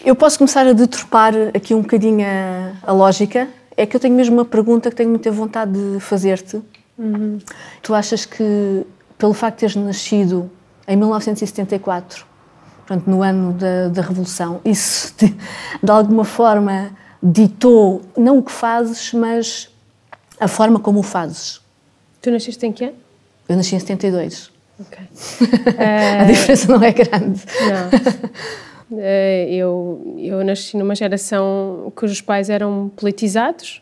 Eu posso começar a deturpar aqui um bocadinho a lógica. É que eu tenho mesmo uma pergunta que tenho muita vontade de fazer-te. Tu achas que, pelo facto de teres nascido em 1974, portanto, no ano da Revolução, isso de alguma forma ditou, não o que fazes, mas a forma como o fazes? Tu nasceste em que ano? Eu nasci em 72. Ok. A diferença não é grande. Não. Eu nasci numa geração cujos pais eram politizados.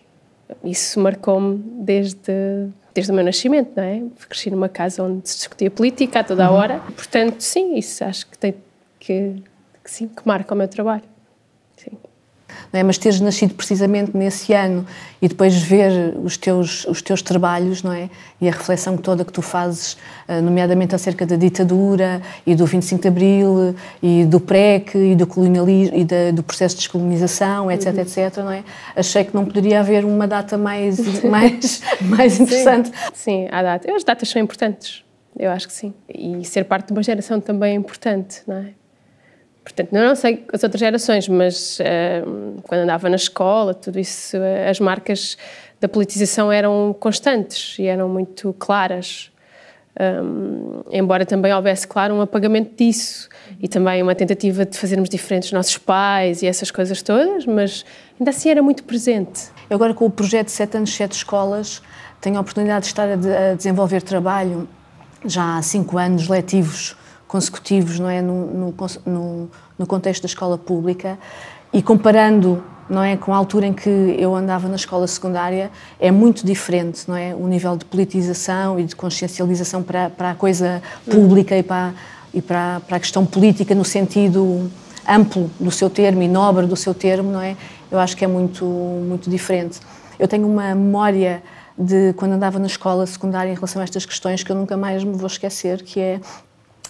Isso marcou-me desde o meu nascimento, não é? Cresci numa casa onde se discutia política a toda a hora. Portanto, sim, isso acho que marca o meu trabalho. Sim. Não é? Mas teres nascido precisamente nesse ano e depois ver os teus trabalhos, não é? E a reflexão toda que tu fazes, nomeadamente acerca da ditadura e do 25 de Abril e do PREC e do colonialismo e do processo de descolonização, etc, etc, não é? Achei que não poderia haver uma data mais interessante. Sim, há data. As datas são importantes, eu acho que sim. E ser parte de uma geração também é importante, não é? Portanto, eu não sei as outras gerações, mas quando andava na escola, tudo isso, as marcas da politização eram constantes e eram muito claras. Embora também houvesse, claro, um apagamento disso e também uma tentativa de fazermos diferentes dos nossos pais e essas coisas todas, mas ainda assim era muito presente. Eu agora, com o projeto 7 anos, 7 escolas, tenho a oportunidade de estar a desenvolver trabalho já há 5 anos letivos consecutivos, não é, no contexto da escola pública, e comparando, não é, com a altura em que eu andava na escola secundária, é muito diferente, não é, o nível de politização e de consciencialização para a coisa pública e para a questão política no sentido amplo do seu termo e nobre do seu termo, não é? Eu acho que é muito diferente. Eu tenho uma memória de quando andava na escola secundária em relação a estas questões que eu nunca mais me vou esquecer, que é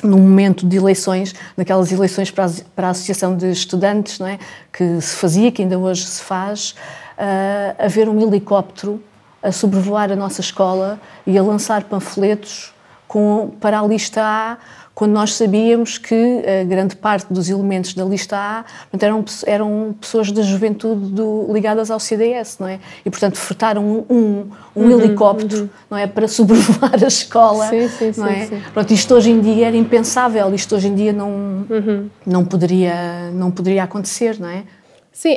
num momento de eleições, naquelas eleições para a Associação de Estudantes, não é? Que se fazia, que ainda hoje se faz, haver um helicóptero a sobrevoar a nossa escola e a lançar panfletos para a lista A, quando nós sabíamos que a grande parte dos elementos da lista A, portanto, eram pessoas da juventude ligadas ao CDS, não é? E, portanto, fretaram um helicóptero, não é? Para sobrevoar a escola, não é? Sim. Pronto, isto hoje em dia era impensável, isto hoje em dia não poderia acontecer, não é? Sim,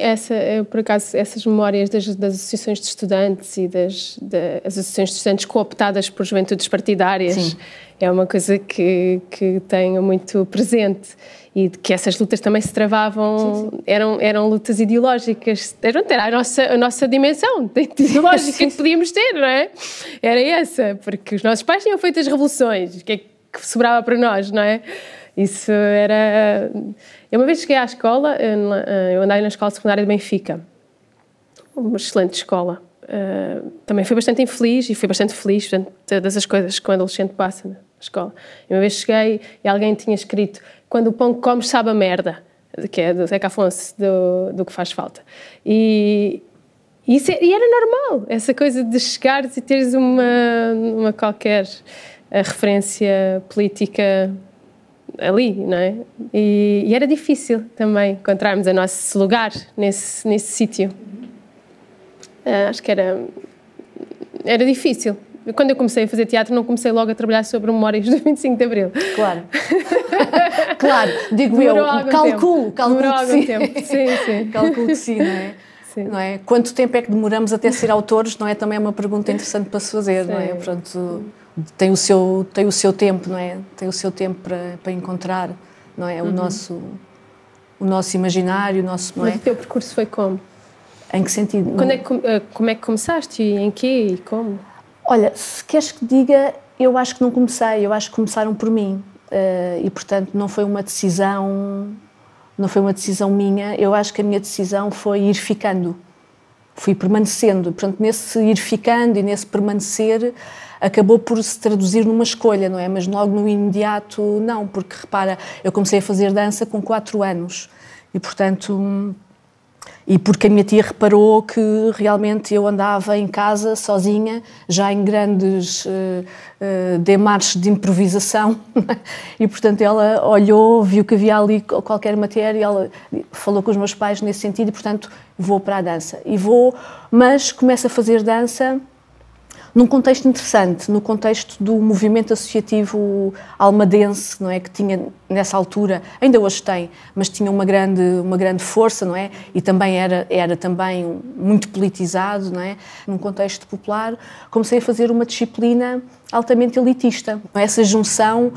por acaso, essas memórias das associações de estudantes e das associações de estudantes cooptadas por juventudes partidárias, sim, é uma coisa que tenho muito presente, e que essas lutas também se travavam, sim. Eram lutas ideológicas, era a nossa dimensão ideológica sim. Que podíamos ter, não é? Era essa, porque os nossos pais tinham feito as revoluções, o que é que sobrava para nós, não é? Isso era... Eu uma vez cheguei à escola, eu andei na escola secundária de Benfica, uma excelente escola. Também fui bastante infeliz e fui bastante feliz, portanto, todas as coisas que um adolescente passa na escola. E uma vez cheguei e alguém tinha escrito: quando o pão que comes sabe a merda, que é do Zeca Afonso, do que faz falta. E era normal, essa coisa de chegares e teres uma qualquer referência política ali, não é? E era difícil também encontrarmos o nosso lugar nesse sítio. Acho que era difícil. Quando eu comecei a fazer teatro, não comecei logo a trabalhar sobre memórias do 25 de Abril. Claro. Claro, digo eu, calculo que sim. Tempo. Sim. Calculo que sim, não é? Sim. Não é? Quanto tempo é que demoramos até ser autores, não é? Também é uma pergunta interessante para se fazer, sim. Não é? Pronto, tem o seu tempo, não é? Tem o seu tempo para encontrar, não é? O nosso imaginário, não é? Mas o teu percurso foi como? Em que sentido? Como é que começaste e em quê e como? Olha, se queres que diga, eu acho que não comecei, eu acho que começaram por mim, e portanto não foi uma decisão minha. Eu acho que a minha decisão foi ir ficando, fui permanecendo, portanto nesse ir ficando e nesse permanecer acabou por se traduzir numa escolha, não é? Mas logo no imediato não, porque repara, eu comecei a fazer dança com 4 anos e portanto E porque a minha tia reparou que realmente eu andava em casa sozinha, já em grandes demarches de improvisação, e portanto ela olhou, viu que havia ali qualquer matéria, e ela falou com os meus pais nesse sentido, e portanto vou para a dança. Mas começo a fazer dança num contexto interessante, no contexto do movimento associativo almadense, não é, que tinha nessa altura, ainda hoje tem, mas tinha uma grande força, não é, e também era também muito politizado, não é, num contexto popular. Comecei a fazer uma disciplina altamente elitista. Essa junção,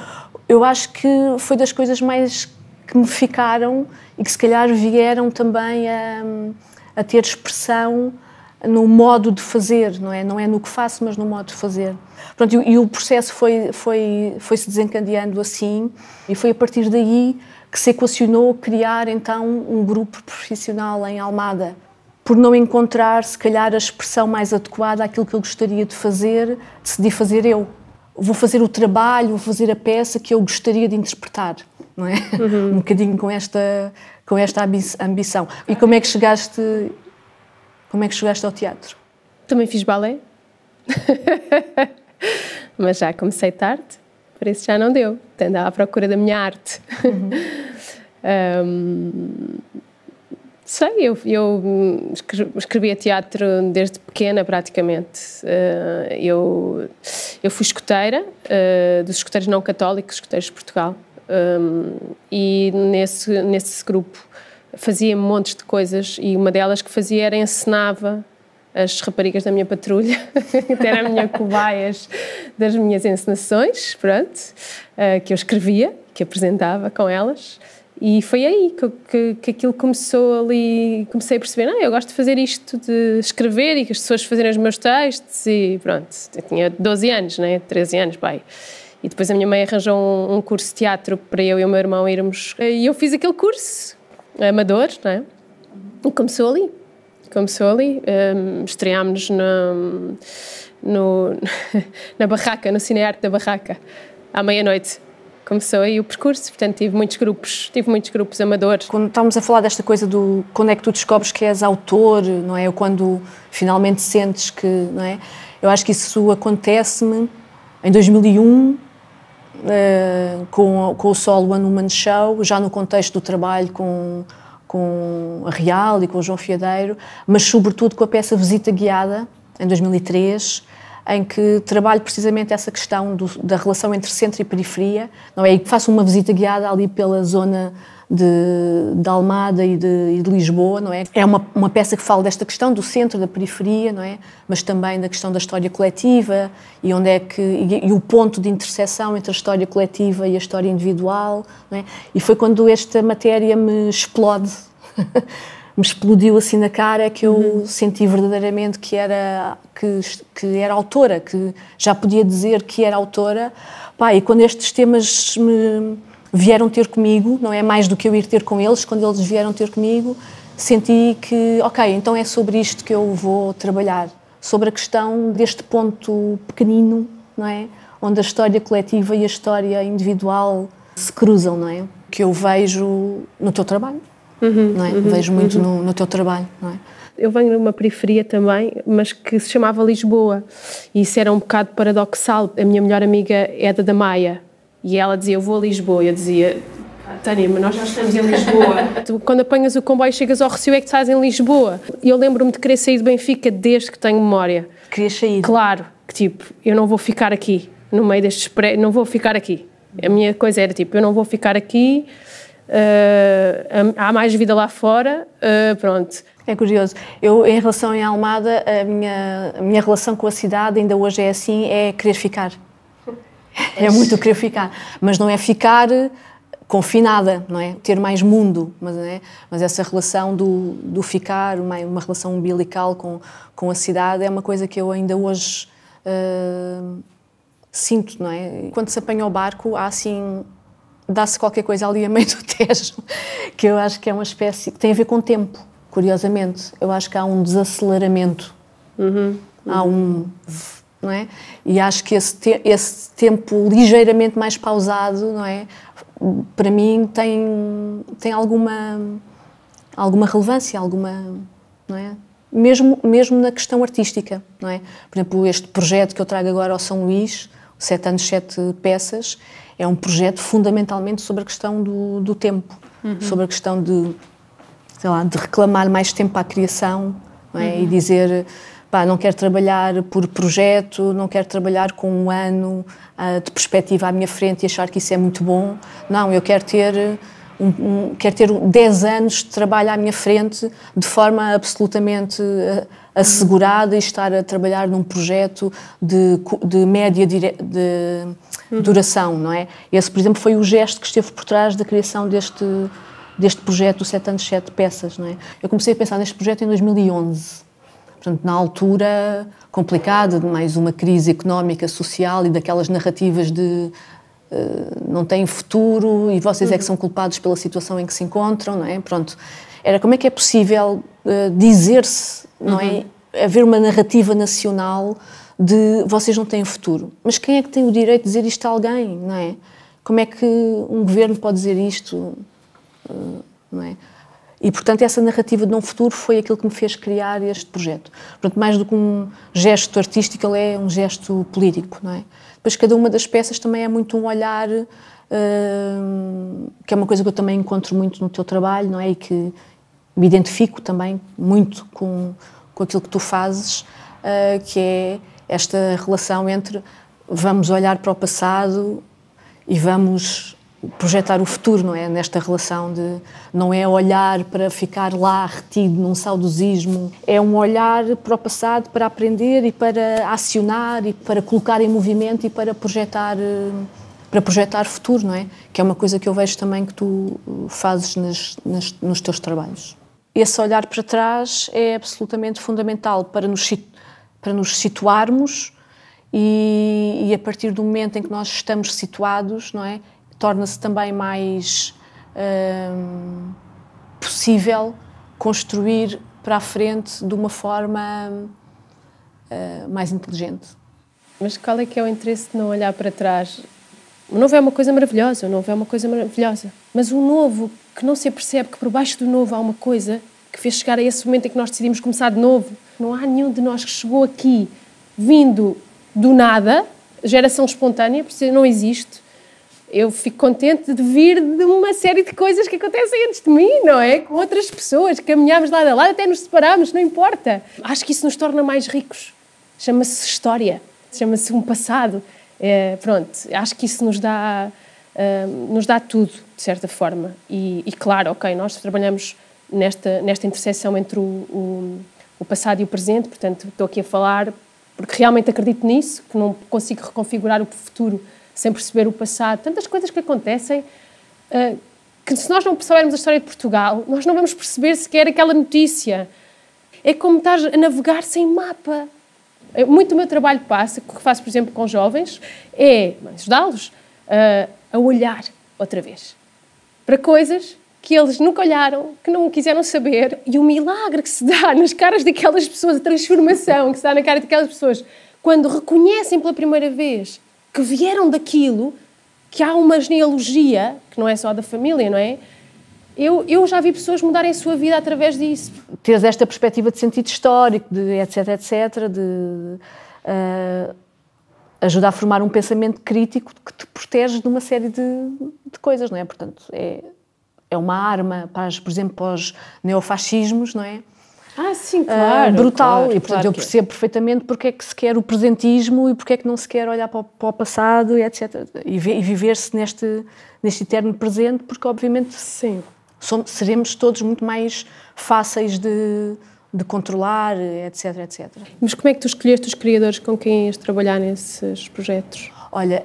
eu acho que foi das coisas mais que me ficaram e que se calhar vieram também a ter expressão no modo de fazer, não é no que faço, mas no modo de fazer. Pronto, e o processo foi-se desencadeando assim, e foi a partir daí que se equacionou criar então um grupo profissional em Almada, por não encontrar se calhar a expressão mais adequada àquilo que eu gostaria de fazer, decidi fazer eu. Vou fazer o trabalho, vou fazer a peça que eu gostaria de interpretar, não é? Um bocadinho com esta ambição. E como é que chegaste ao teatro? Também fiz balé, mas já comecei tarde, por isso já não deu. Andava à procura da minha arte. Sei, eu escrevia teatro desde pequena, praticamente. Eu fui escoteira, dos escoteiros não católicos, escoteiros de Portugal, e nesse grupo fazia montes de coisas, e uma delas que fazia era encenava as raparigas da minha patrulha, que eram a minha cobaias das minhas encenações, pronto, que eu escrevia, que apresentava com elas. E foi aí que aquilo começou ali, comecei a perceber, eu gosto de fazer isto, de escrever e que as pessoas fazerem os meus textos, e pronto, eu tinha 12 anos, 13 anos, pai. E depois a minha mãe arranjou um curso de teatro para eu e o meu irmão irmos, e eu fiz aquele curso, amador, não é? E começou ali, estreámos na Barraca, no Cinearte da Barraca, à meia-noite. Começou aí o percurso, portanto tive muitos grupos amadores. Quando estávamos a falar desta coisa do quando é que tu descobres que és autor, não é? Ou quando finalmente sentes que, não é? Eu acho que isso acontece-me em 2001, com o Solo One Woman Show, já no contexto do trabalho com a Real e com o João Fiadeiro, mas sobretudo com a peça Visita Guiada, em 2003, em que trabalho precisamente essa questão da relação entre centro e periferia, não é? E faço uma visita guiada ali pela zona de Almada e de Lisboa, não é? É uma peça que fala desta questão do centro, da periferia, não é? Mas também da questão da história coletiva e onde é que e o ponto de interseção entre a história coletiva e a história individual, não é? E foi quando esta matéria me explodiu assim na cara, que eu senti verdadeiramente que era autora, que já podia dizer que era autora. Pá, e quando estes temas me vieram ter comigo, não é mais do que eu ir ter com eles, quando eles vieram ter comigo, senti que, ok, então é sobre isto que eu vou trabalhar, sobre a questão deste ponto pequenino, não é? Onde a história coletiva e a história individual se cruzam, não é? Que eu vejo no teu trabalho. Não é? Vejo muito no teu trabalho, não é? Eu venho de uma periferia também, mas que se chamava Lisboa, e isso era um bocado paradoxal. A minha melhor amiga é da Maia, e ela dizia, eu vou a Lisboa, e eu dizia, Tânia, mas nós já estamos em Lisboa. Tu, quando apanhas o comboio e chegas ao Rossio, é que estás em Lisboa. E eu lembro-me de querer sair de Benfica desde que tenho memória. Querias sair? Claro, que tipo, eu não vou ficar aqui, no meio destes prédios, não vou ficar aqui. A minha coisa era tipo, eu não vou ficar aqui, há mais vida lá fora, pronto. É curioso. Eu, em relação a Almada, a minha relação com a cidade ainda hoje é assim, é querer ficar. É muito querer ficar. Mas não é ficar confinada, não é? Ter mais mundo, mas essa relação do ficar, uma relação umbilical com a cidade, é uma coisa que eu ainda hoje sinto, não é? Quando se apanha o barco, há assim... dá-se qualquer coisa ali a meio do Tejo, que eu acho que é uma espécie... que tem a ver com o tempo, curiosamente. Eu acho que há um desaceleramento. Há não é? E acho que esse tempo ligeiramente mais pausado, não é? Para mim tem alguma alguma relevância, não é? Mesmo na questão artística, não é? Por exemplo, este projeto que eu trago agora ao São Luís, 7 anos, 7 peças, é um projeto fundamentalmente sobre a questão do tempo, sobre a questão de, sei lá, de reclamar mais tempo à criação, não é? E dizer, pá, não quero trabalhar por projeto, não quero trabalhar com um ano de perspectiva à minha frente e achar que isso é muito bom. Não, eu quero ter quero ter 10 anos de trabalho à minha frente de forma absolutamente assegurada e estar a trabalhar num projeto de média duração, não é? Esse, por exemplo, foi o gesto que esteve por trás da criação deste projeto, 7 anos, 7 peças, não é? Eu comecei a pensar neste projeto em 2011, portanto, na altura complicada, de mais uma crise económica, social e daquelas narrativas de não têm futuro e vocês é que são culpados pela situação em que se encontram, não é? Pronto, era como é que é possível dizer-se, não é? Haver uma narrativa nacional de vocês não têm futuro. Mas quem é que tem o direito de dizer isto a alguém, não é? Como é que um governo pode dizer isto, não é? E, portanto, essa narrativa de não futuro foi aquilo que me fez criar este projeto. Portanto, mais do que um gesto artístico, ele é um gesto político, não é? Depois, cada uma das peças também é muito um olhar, que é uma coisa que eu também encontro muito no teu trabalho, não é? E que me identifico também muito com aquilo que tu fazes, que é esta relação entre vamos olhar para o passado e vamos projetar o futuro, não é? Nesta relação de não é olhar para ficar lá retido num saudosismo, é um olhar para o passado para aprender e para acionar e para colocar em movimento e para projetar futuro, não é? Que é uma coisa que eu vejo também que tu fazes nos teus trabalhos. Esse olhar para trás é absolutamente fundamental para nos situarmos e a partir do momento em que nós estamos situados, não é? Torna-se também mais possível construir para a frente de uma forma mais inteligente. Mas qual é que é o interesse de não olhar para trás? O novo é uma coisa maravilhosa, o novo é uma coisa maravilhosa, mas o novo, que não se apercebe que por baixo do novo há uma coisa que fez chegar a esse momento em que nós decidimos começar de novo. Não há nenhum de nós que chegou aqui vindo do nada, geração espontânea, por isso não existe. Eu fico contente de vir de uma série de coisas que acontecem antes de mim, não é? Com outras pessoas, caminhámos lado a lado, até nos separámos, não importa. Acho que isso nos torna mais ricos. Chama-se história, chama-se um passado. Pronto, acho que isso nos dá tudo, de certa forma. E claro, ok, nós trabalhamos nesta interseção entre o passado e o presente, portanto, estou aqui a falar porque realmente acredito nisso, que não consigo reconfigurar o futuro sem perceber o passado. Tantas coisas que acontecem que se nós não soubermos a história de Portugal, nós não vamos perceber sequer aquela notícia. É como estar a navegar sem mapa. Muito do meu trabalho passa, que faço, por exemplo, com jovens, é ajudá-los a olhar outra vez para coisas que eles nunca olharam, que não quiseram saber, e o milagre que se dá nas caras daquelas pessoas, a transformação que se dá na cara daquelas pessoas, quando reconhecem pela primeira vez que vieram daquilo, que há uma genealogia, que não é só da família, não é? Eu já vi pessoas mudarem a sua vida através disso. Teres esta perspectiva de sentido histórico, de etc, etc, de ajudar a formar um pensamento crítico que te protege de uma série de coisas, não é? Portanto, é uma arma, por exemplo, para os neofascismos, não é? Sim, claro. Brutal. Claro, e, portanto, eu percebo perfeitamente porque é que se quer o presentismo e porque é que não se quer olhar para o passado, e etc. E viver-se neste eterno presente, porque, obviamente, sim, seremos todos muito mais fáceis de controlar, etc, etc. Mas como é que tu escolheste os criadores com quem ias trabalhar nesses projetos? Olha,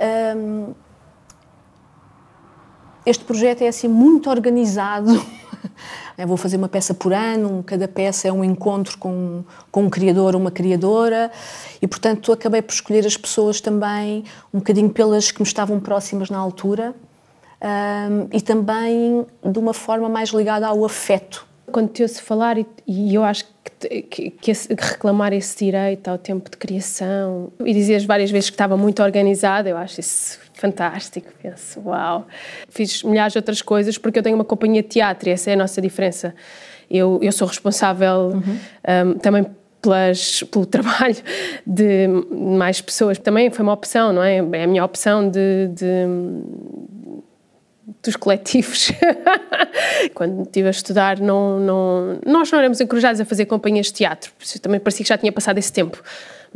este projeto é assim muito organizado. Eu vou fazer uma peça por ano, cada peça é um encontro com um criador ou uma criadora e, portanto, acabei por escolher as pessoas também um bocadinho pelas que me estavam próximas na altura e também de uma forma mais ligada ao afeto. Quando te ouço falar, e eu acho que reclamar esse direito ao tempo de criação, e dizias várias vezes que estava muito organizada, eu acho isso fantástico, penso, uau. Fiz milhares de outras coisas porque eu tenho uma companhia de teatro e essa é a nossa diferença. Eu sou responsável também pelo trabalho de mais pessoas. Também foi uma opção, não é? É a minha opção dos coletivos. Quando estive a estudar, nós não éramos encorajados a fazer companhias de teatro. Também parecia que já tinha passado esse tempo.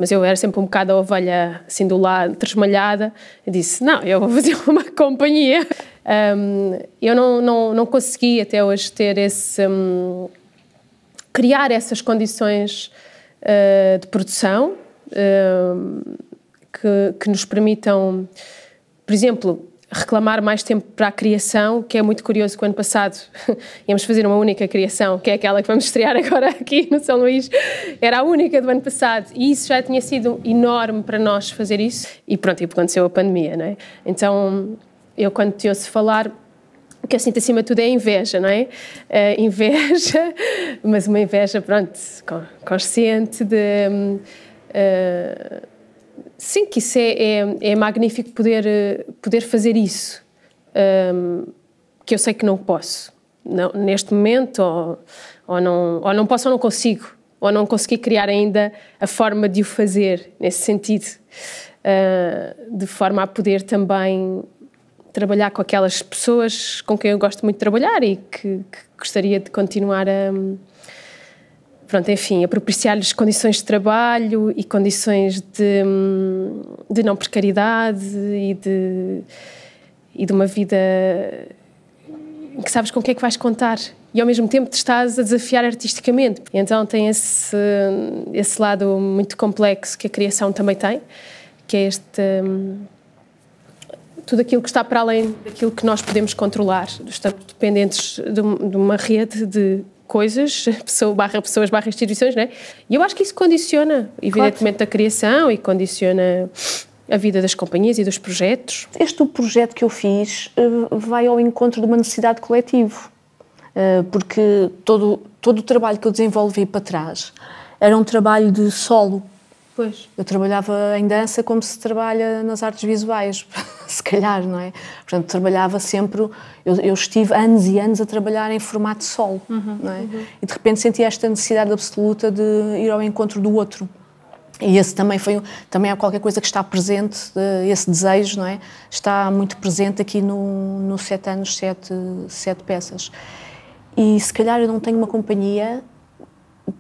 Mas eu era sempre um bocado a ovelha, assim, do lado, tresmalhada. Eu disse, não, eu vou fazer uma companhia. Eu não consegui até hoje ter criar essas condições de produção que nos permitam, por exemplo, reclamar mais tempo para a criação, que é muito curioso que o ano passado íamos fazer uma única criação, que é aquela que vamos estrear agora aqui no São Luís, era a única do ano passado, e isso já tinha sido enorme para nós fazer isso, e pronto, e aconteceu a pandemia, não é? Então, eu quando te ouço falar, o que eu sinto acima de tudo é inveja, não é? Inveja, mas uma inveja, pronto, consciente de... sim, que isso é magnífico poder fazer isso, que eu sei que não posso, não, neste momento, ou não posso ou não consigo, ou não consegui criar ainda a forma de o fazer, nesse sentido, de forma a poder também trabalhar com aquelas pessoas com quem eu gosto muito de trabalhar e que gostaria de continuar pronto, enfim, a propiciar-lhes condições de trabalho e condições de não precariedade e de uma vida em que sabes com o que é que vais contar e ao mesmo tempo te estás a desafiar artisticamente. E então tem esse lado muito complexo que a criação também tem, que é tudo aquilo que está para além daquilo que nós podemos controlar. Estamos dependentes de uma rede de coisas, pessoas / instituições, não é? E eu acho que isso condiciona, evidentemente, a criação e condiciona a vida das companhias e dos projetos. Este projeto que eu fiz vai ao encontro de uma necessidade coletiva, porque todo o trabalho que eu desenvolvi para trás era um trabalho de solo. Pois. Eu trabalhava em dança como se trabalha nas artes visuais, se calhar, não é? Portanto, trabalhava sempre... Eu estive anos e anos a trabalhar em formato solo, não é? E de repente senti esta necessidade absoluta de ir ao encontro do outro. E esse também é qualquer coisa que está presente, esse desejo, não é? Está muito presente aqui no 7 anos, 7 peças. E se calhar eu não tenho uma companhia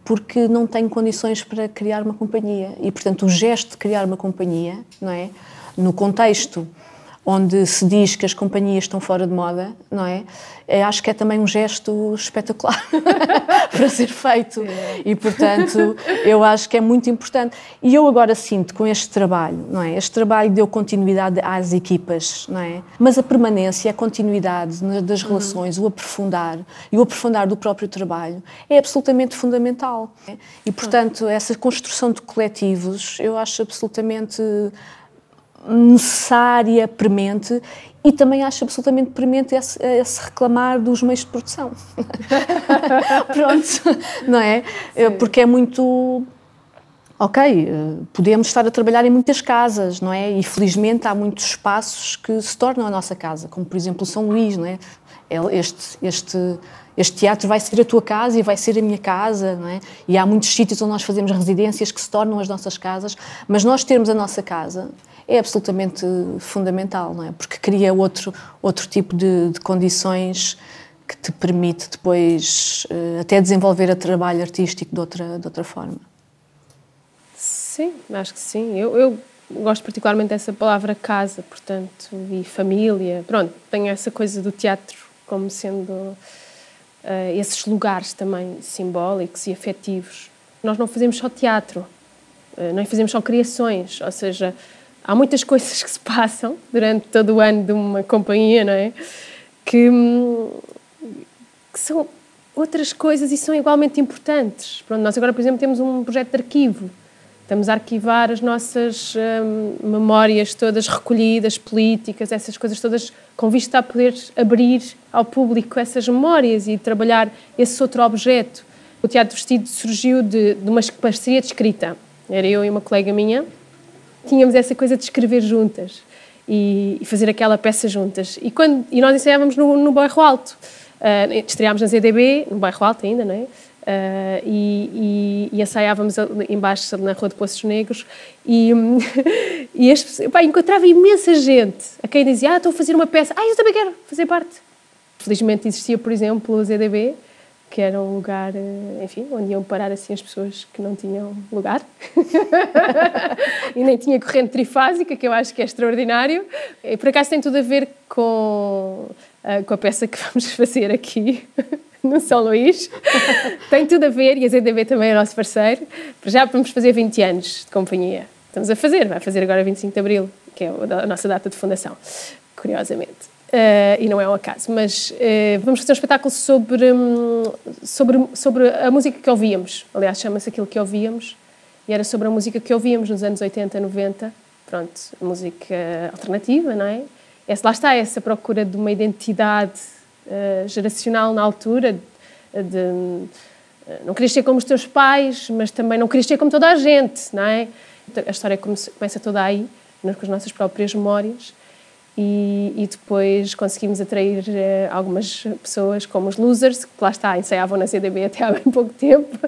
porque não tenho condições para criar uma companhia. E, portanto, o gesto de criar uma companhia, não é? No contexto onde se diz que as companhias estão fora de moda, não é? Acho que é também um gesto espetacular para ser feito. E, portanto, eu acho que é muito importante. E eu agora sinto com este trabalho, não é? Este trabalho deu continuidade às equipas, não é? Mas a permanência, a continuidade das relações, o aprofundar e o aprofundar do próprio trabalho é absolutamente fundamental. E, portanto, essa construção de coletivos eu acho absolutamente necessária, premente, e também acho absolutamente premente esse reclamar dos meios de produção. Pronto, não é? Porque é muito... Ok, podemos estar a trabalhar em muitas casas, não é? E felizmente há muitos espaços que se tornam a nossa casa, como por exemplo o São Luís, não é? Este teatro vai ser a tua casa e vai ser a minha casa, não é? E há muitos sítios onde nós fazemos residências que se tornam as nossas casas, mas nós termos a nossa casa é absolutamente fundamental, não é? Porque cria outro tipo de condições que te permite depois até desenvolver o trabalho artístico de outra forma. Sim, acho que sim. Eu gosto particularmente dessa palavra casa, portanto, e família. Pronto, tenho essa coisa do teatro como sendo esses lugares também simbólicos e afetivos. Nós não fazemos só teatro, não fazemos só criações, ou seja, há muitas coisas que se passam durante todo o ano de uma companhia, não é? Que são outras coisas e são igualmente importantes. Pronto, nós agora, por exemplo, temos um projeto de arquivo. Estamos a arquivar as nossas memórias todas recolhidas, políticas, essas coisas todas, com vista a poder abrir ao público essas memórias e trabalhar esse outro objeto. O Teatro Vestido surgiu de uma parceria de escrita. Era eu e uma colega minha. Tínhamos essa coisa de escrever juntas e fazer aquela peça juntas. E nós ensaiávamos no Bairro Alto. Estreámos na ZDB, no bairro Alto ainda, não é? E ensaiávamos embaixo na Rua de Poços Negros e encontrava imensa gente a quem dizia, estou a fazer uma peça, eu também quero fazer parte. Felizmente existia, por exemplo, o ZDB, que era um lugar, enfim, onde iam parar assim as pessoas que não tinham lugar e nem tinha corrente trifásica, que eu acho que é extraordinário. E, por acaso tem tudo a ver com a peça que vamos fazer aqui no São Luís. Tem tudo a ver, e a ZDB também é nosso parceiro. Já vamos fazer 20 anos de companhia. Vai fazer agora 25 de Abril, que é a nossa data de fundação, curiosamente. E não é um acaso, mas vamos fazer um espetáculo sobre a música que ouvíamos. Aliás, chama-se Aquilo que Ouvíamos, e era sobre a música que ouvíamos nos anos 80, 90. Pronto, música alternativa, não é? Lá está essa procura de uma identidade geracional na altura, não querias ser como os teus pais, mas também não querias ser como toda a gente, não é? A história começa toda aí, com as nossas próprias memórias. E depois conseguimos atrair algumas pessoas como os Losers, que lá está, ensaiavam na CDB até há bem pouco tempo,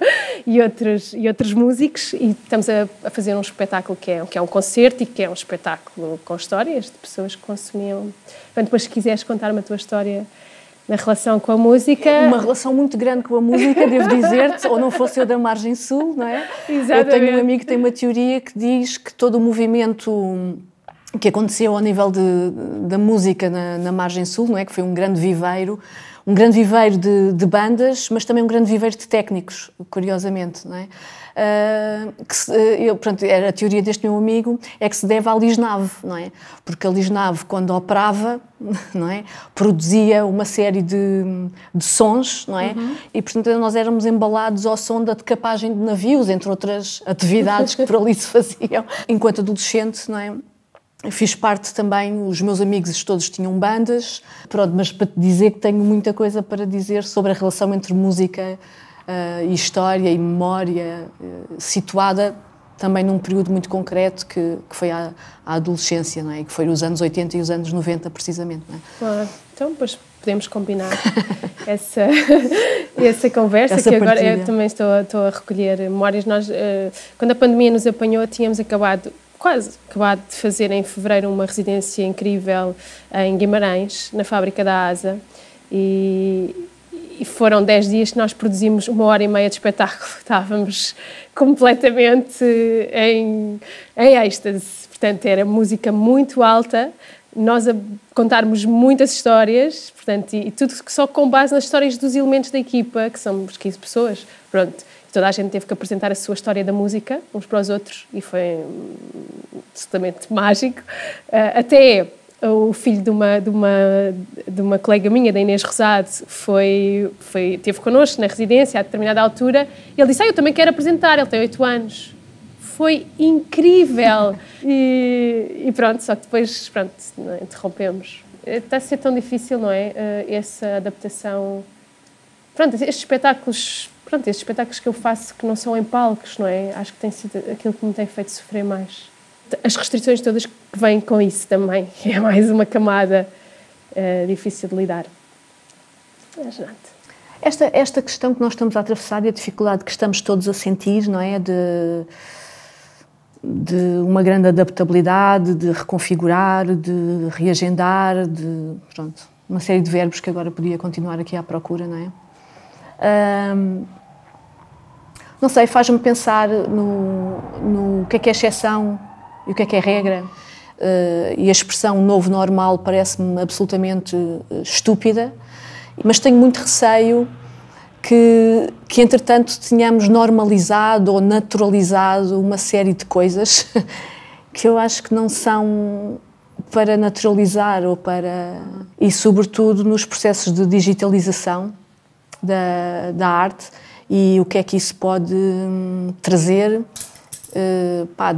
e outros músicos, e estamos a fazer um espetáculo que é um concerto e que é um espetáculo com histórias de pessoas que consumiam. Portanto, depois, se quiseres contar-me a tua história na relação com a música... Uma relação muito grande com a música, devo dizer-te, ou não fosse eu da Margem Sul, não é? Exatamente. Eu tenho um amigo que tem uma teoria que diz que todo o movimento que aconteceu ao nível da música na Margem Sul, não é? Que foi um grande viveiro de bandas, mas também um grande viveiro de técnicos, curiosamente, não é? Pronto, a teoria deste meu amigo é que se deve à Lisnave, não é? Porque a Lisnave, quando operava, não é? Produzia uma série de sons, não é? Uhum. E, portanto, nós éramos embalados ao som da decapagem de navios, entre outras atividades que por ali se faziam. Enquanto adolescente, não é? Fiz parte também, os meus amigos todos tinham bandas, pronto, mas para te dizer que tenho muita coisa para dizer sobre a relação entre música e história e memória, situada também num período muito concreto que foi a adolescência, não é? Que foi os anos 80 e os anos 90, precisamente. Não é? Claro. Então, pois podemos combinar essa conversa, que agora eu também estou a recolher memórias. Nós, quando a pandemia nos apanhou, tínhamos quase acabado de fazer em fevereiro uma residência incrível em Guimarães, na fábrica da ASA, e foram 10 dias que nós produzimos 1h30 de espetáculo. Estávamos completamente em êxtase. Portanto, era música muito alta, nós a contarmos muitas histórias, portanto, e tudo só com base nas histórias dos elementos da equipa, que somos 15 pessoas, pronto. Toda a gente teve que apresentar a sua história da música, uns para os outros, e foi absolutamente mágico. Até o filho de uma colega minha, da Inês Rosado, esteve connosco na residência a determinada altura, e ele disse, eu também quero apresentar, ele tem 8 anos. Foi incrível! E pronto, só que depois, pronto, interrompemos. Está a ser tão difícil, não é? Essa adaptação... Pronto, estes espetáculos que eu faço que não são em palcos, não é? Acho que tem sido aquilo que me tem feito sofrer mais. As restrições todas que vêm com isso também, é mais uma camada difícil de lidar. Mas nada. Esta questão que nós estamos a atravessar e a dificuldade que estamos todos a sentir, não é? De uma grande adaptabilidade, de reconfigurar, de reagendar, pronto, uma série de verbos que agora podia continuar aqui à procura, não é? Não sei, faz-me pensar no que é exceção e o que é regra, e a expressão novo normal parece-me absolutamente estúpida, mas tenho muito receio que entretanto tenhamos normalizado ou naturalizado uma série de coisas que eu acho que não são para naturalizar e sobretudo nos processos de digitalização da arte, e o que é que isso pode trazer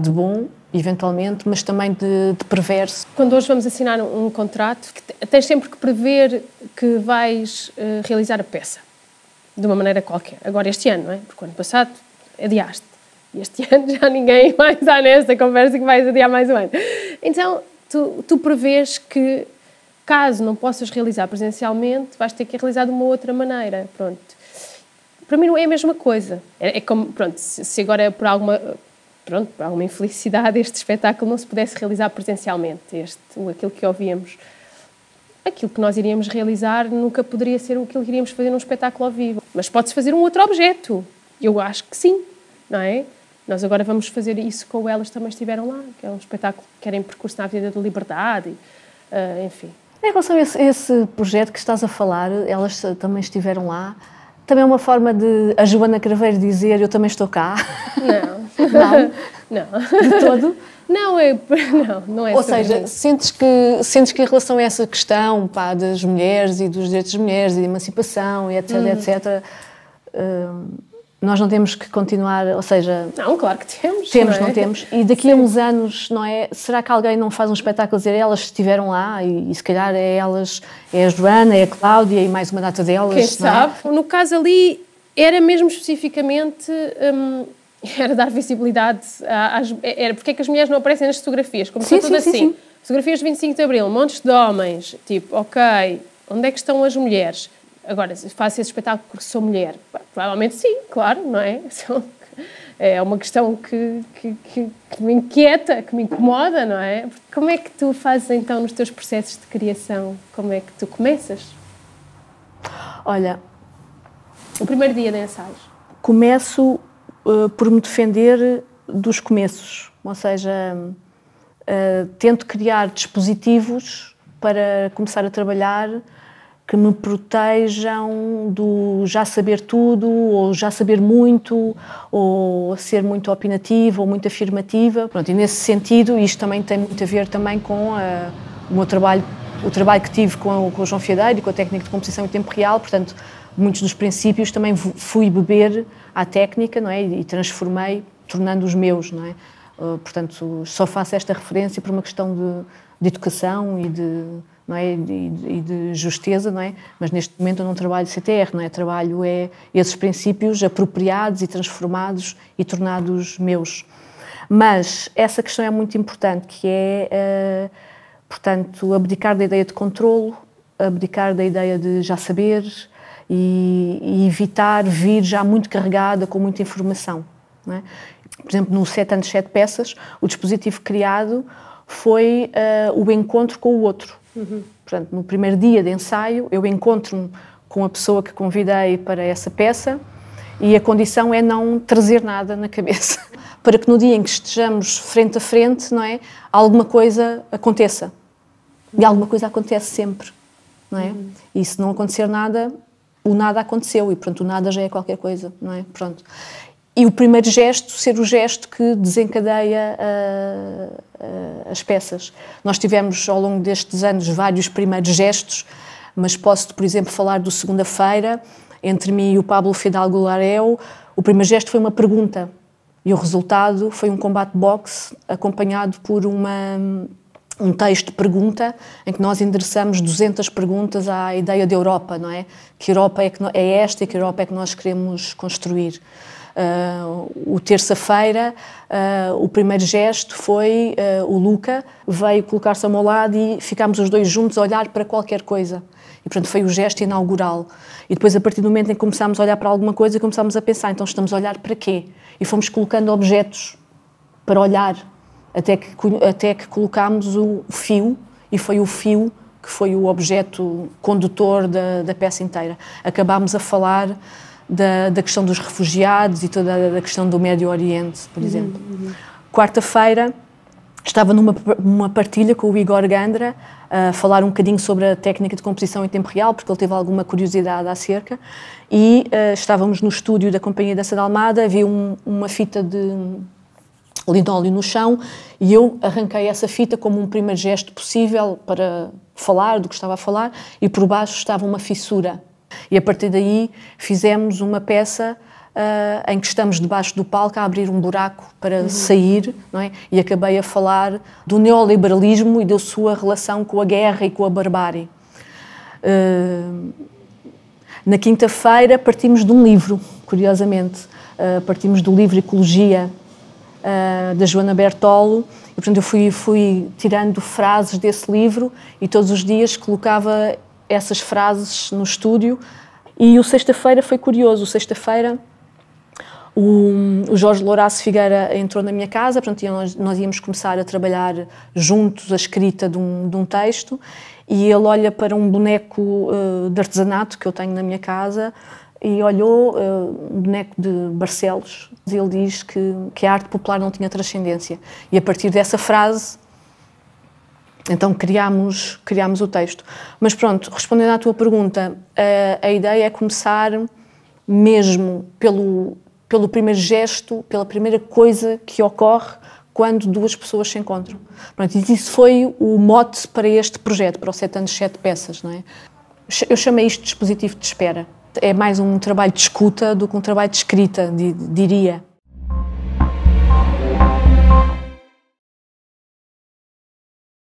de bom, eventualmente, mas também de perverso. Quando hoje vamos assinar um contrato, tens sempre que prever que vais realizar a peça, de uma maneira qualquer. Agora, este ano, não é? Porque o ano passado adiaste. E este ano já ninguém mais está nesta conversa que vais adiar mais um ano. Então, tu prevês que caso não possas realizar presencialmente, vais ter que realizar de uma outra maneira. Pronto. Para mim não é a mesma coisa. É como, pronto, se agora por alguma infelicidade este espetáculo não se pudesse realizar presencialmente, aquilo que ouvíamos, aquilo que nós iríamos realizar nunca poderia ser aquilo que iríamos fazer num espetáculo ao vivo. Mas pode-se fazer um outro objeto. Eu acho que sim, não é? Nós agora vamos fazer isso com o Elas Também Estiveram Lá, que é um espetáculo que era em percurso na Avenida da Liberdade, enfim. Em relação a esse projeto que estás a falar, Elas Também Estiveram Lá, também é uma forma de a Joana Craveiro dizer eu também estou cá? Não. Não. De todo? Não é. Ou seja, sentes que em relação a essa questão, pá, das mulheres e dos direitos das mulheres e de emancipação e etc, etc, nós não temos que continuar, ou seja... Não, claro que temos. Temos, não temos. E daqui a uns anos, não é? Será que alguém não faz um espetáculo a dizer elas estiveram lá e se calhar é elas, é a Joana, é a Cláudia e mais uma data delas? Quem sabe? No caso ali, era mesmo especificamente... era dar visibilidade era porque é que as mulheres não aparecem nas fotografias, como foi tudo assim. Sim. Fotografias de 25 de Abril, montes de homens, tipo, ok, onde é que estão as mulheres? Agora, faço esse espetáculo porque sou mulher? Provavelmente sim, claro, não é? É uma questão que me inquieta, que me incomoda, não é? Como é que tu fazes então nos teus processos de criação? Como é que tu começas? Olha... O primeiro dia de ensaios. Começo... por me defender dos começos, ou seja, tento criar dispositivos para começar a trabalhar que me protejam do já saber tudo, ou já saber muito, ou ser muito opinativa, ou muito afirmativa. Pronto, e nesse sentido, isto também tem muito a ver também com o meu trabalho, o trabalho que tive com o João Fiadeiro e com a técnica de composição em tempo real, portanto, muitos dos princípios também fui beber à técnica, não é? E transformei, tornando-os meus, não é? Portanto, só faço esta referência por uma questão de educação e de, não é? E de justeza, não é? Mas neste momento eu não trabalho CTR, não é? Trabalho esses princípios apropriados e transformados e tornados meus. Mas essa questão é muito importante, que é, portanto, abdicar da ideia de controlo, abdicar da ideia de já saber, e evitar vir já muito carregada com muita informação, não é? Por exemplo, no 7 anos 7 peças, o dispositivo criado foi o encontro com o outro. Portanto, no primeiro dia de ensaio, eu encontro-me com a pessoa que convidei para essa peça e a condição é não trazer nada na cabeça, para que no dia em que estejamos frente a frente, não é, alguma coisa aconteça. E alguma coisa acontece sempre, não é? E se não acontecer nada... o nada aconteceu e, portanto, o nada já é qualquer coisa, não é? Pronto. E o primeiro gesto ser o gesto que desencadeia as peças. Nós tivemos, ao longo destes anos, vários primeiros gestos, mas posso, por exemplo, falar do Segunda-feira, entre mim e o Pablo Fidalgo Lareu. O primeiro gesto foi uma pergunta e o resultado foi um combate boxe acompanhado por um texto de pergunta em que nós endereçamos 200 perguntas à ideia de Europa, não é? Que Europa é esta e que Europa é que nós queremos construir. O terça-feira, o primeiro gesto foi o Luca veio colocar-se ao meu lado e ficámos os dois juntos a olhar para qualquer coisa. E, portanto, foi o gesto inaugural. E depois, a partir do momento em que começámos a olhar para alguma coisa, começámos a pensar, então estamos a olhar para quê? E fomos colocando objetos para olhar, até que colocámos o fio, e foi o fio que foi o objeto condutor da peça inteira. Acabámos a falar da questão dos refugiados e toda a questão do Médio Oriente, por exemplo. Quarta-feira, estava numa partilha com o Igor Gandra, a falar um bocadinho sobre a técnica de composição em tempo real, porque ele teve alguma curiosidade acerca, e estávamos no estúdio da Companhia da Cidade Almada, havia uma fita de linóleo no chão e eu arranquei essa fita como um primeiro gesto possível para falar do que estava a falar e por baixo estava uma fissura. E a partir daí fizemos uma peça em que estamos debaixo do palco a abrir um buraco para sair, não é? E acabei a falar do neoliberalismo e da sua relação com a guerra e com a barbárie. Na quinta-feira partimos de um livro, curiosamente, partimos do livro Ecologia, da Joana Bertolo, E, portanto, eu fui tirando frases desse livro e todos os dias colocava essas frases no estúdio. E o Sexta-feira foi curioso. O Sexta-feira, o Jorge Lourasso Figueira entrou na minha casa, portanto, nós íamos começar a trabalhar juntos a escrita de um texto, e ele olha para um boneco de artesanato que eu tenho na minha casa e olhou um boneco de Barcelos. Ele diz que a arte popular não tinha transcendência, e a partir dessa frase então criámos o texto. Mas pronto, respondendo à tua pergunta, a ideia é começar mesmo pelo primeiro gesto, pela primeira coisa que ocorre quando duas pessoas se encontram. Pronto, e isso foi o mote para este projeto, para o 7 anos, 7 peças, não é? Eu chamei isto de dispositivo de espera. É mais um trabalho de escuta do que um trabalho de escrita, diria.